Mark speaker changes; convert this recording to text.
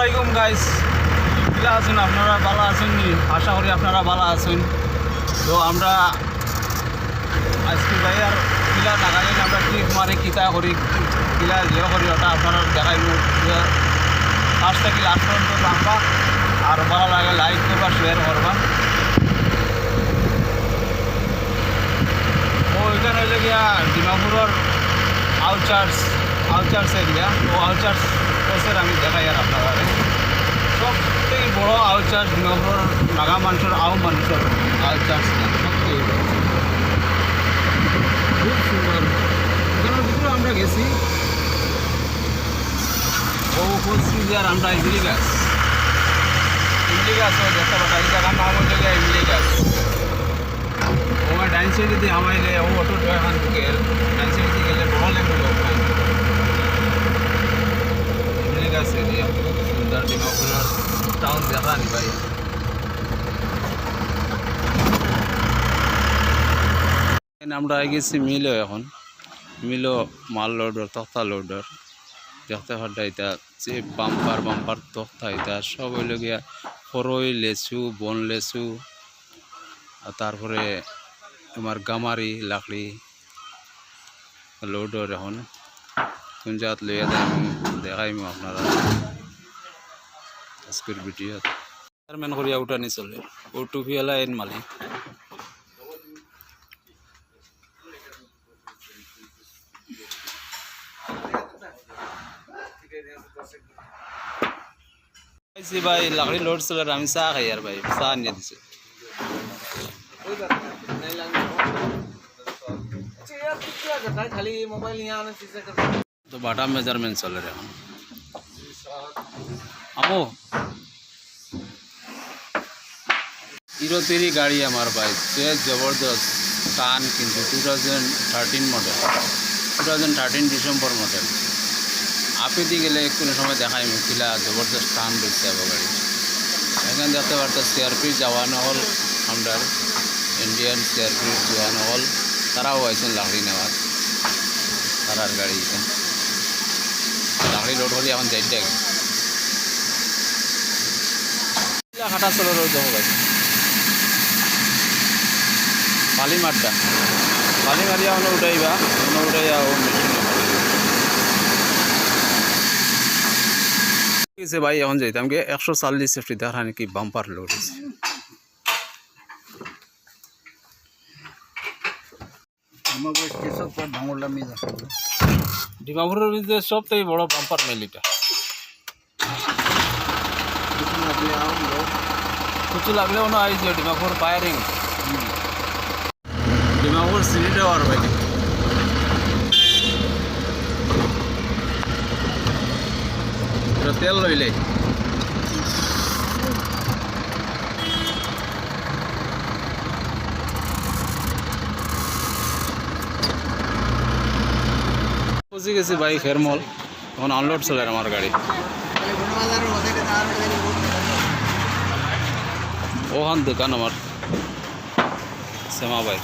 Speaker 1: আলাইকুম গাইস, কিলা আছেন আপনারা? ভালো আছেন নি? আশা করি আপনারা ভালো আছেন। তো আমরা আজকে যাই আর কিলা নাগালেন আমরা ক্লিক মারি কিতা করি কিলা যে করি ওটা আপনারা দেখাইব। ফার্স্ট থেকে লাস্ট পর্যন্ত থাকবা আর ভালো লাগে লাইক করবা, শেয়ার করবা। ও এখানে হইলে গিয়া ডিমাপুরের আউটচার্স এরিয়া। ও আউটচার্স কোর্সের আমি দেখাই আর আপনারা সব থেকে বড় আউটচার্স ডিমাপুরের নাগা মানুষের মানুষের আউটচার্স সবথেকে বড়, খুব সুন্দর। এখানের ভিতরে আমরা গেছি। ও বলছি যে আর আমরা ইমলি গাছও দেখতে পাঠাই। এই জায়গার নাম হয়ে গিয়ে ইমলি গাছ। ও ডাইন সাইডে দিয়ে আমাইলে ও অটো এখান থেকে ডাইন সাইডে দিয়ে গেলে বড় লেগে ইমলি গাছ এরিয়া সুন্দর। ডিমাপুরের টাউন দেখা নি ভাই। আমরা গেছি মিলও, এখন মিলও মাল লোডার তক্তা লোডার দেখতে পারটা। এটা যে বাম্পার তক্তা এটা সব হইল গিয়া করই লেচু, বন লেচু, আর তারপরে তোমার গামারি লাকড়ি লোডর এখন কোন জাত লইয়া যাই দেখাইম আপনারা আজকের ভিডিও। চেয়ারম্যান করিয়া উঠানি চলে ও টুপিওয়ালা এন মালিক। ভাই লাকড়ি লোড চলে আমি চাহ খাই আর ভাই চাহ নিয়ে দিছে। তো বাটা মেজারমেন্ট চলে এখন আমো ইরোতেরই গাড়ি আমার ভাই, সে জবরদস্ত টান, কিন্তু 2013 মডেল, 2013 ডিসেম্বর মডেল। আপেদি গেলে কোনো সময় দেখাই কিলা জবরদস্ত টান দেখতে হবে গাড়ি। এখানে দেখতে পারতো সিআরপির জওয়ানো হল, আমাদের ইন্ডিয়ান সিআরপির জওয়ানো হল, তারাও আইসেন লাকড়ি নেওয়ার। তারার গাড়ি লাকড়ি লোড হলে এখন যাইতে খাটা চলো রোজ দেখো গাড়ি বালি মারিয়া হলো উঠাইবা, উঠাইয়া ও মেশিনে ভাই। এখন যাইতাম গে 140 সেফটি দেখা নাকি বাম্পার লোড হয়েছে। ডিমাপুরের ভিতরে সব থেকে বড় বাম্পার মেল এটা। কিছু লাগলেও না এই যে Dimapur firing, Dimapur city tower ভাই। তেল লইলে পৌঁছে গেছি ভাই খেরমল। এখন আনলোড চলে আমার গাড়ি। ওখান দোকান আমার শ্যামা ভাই।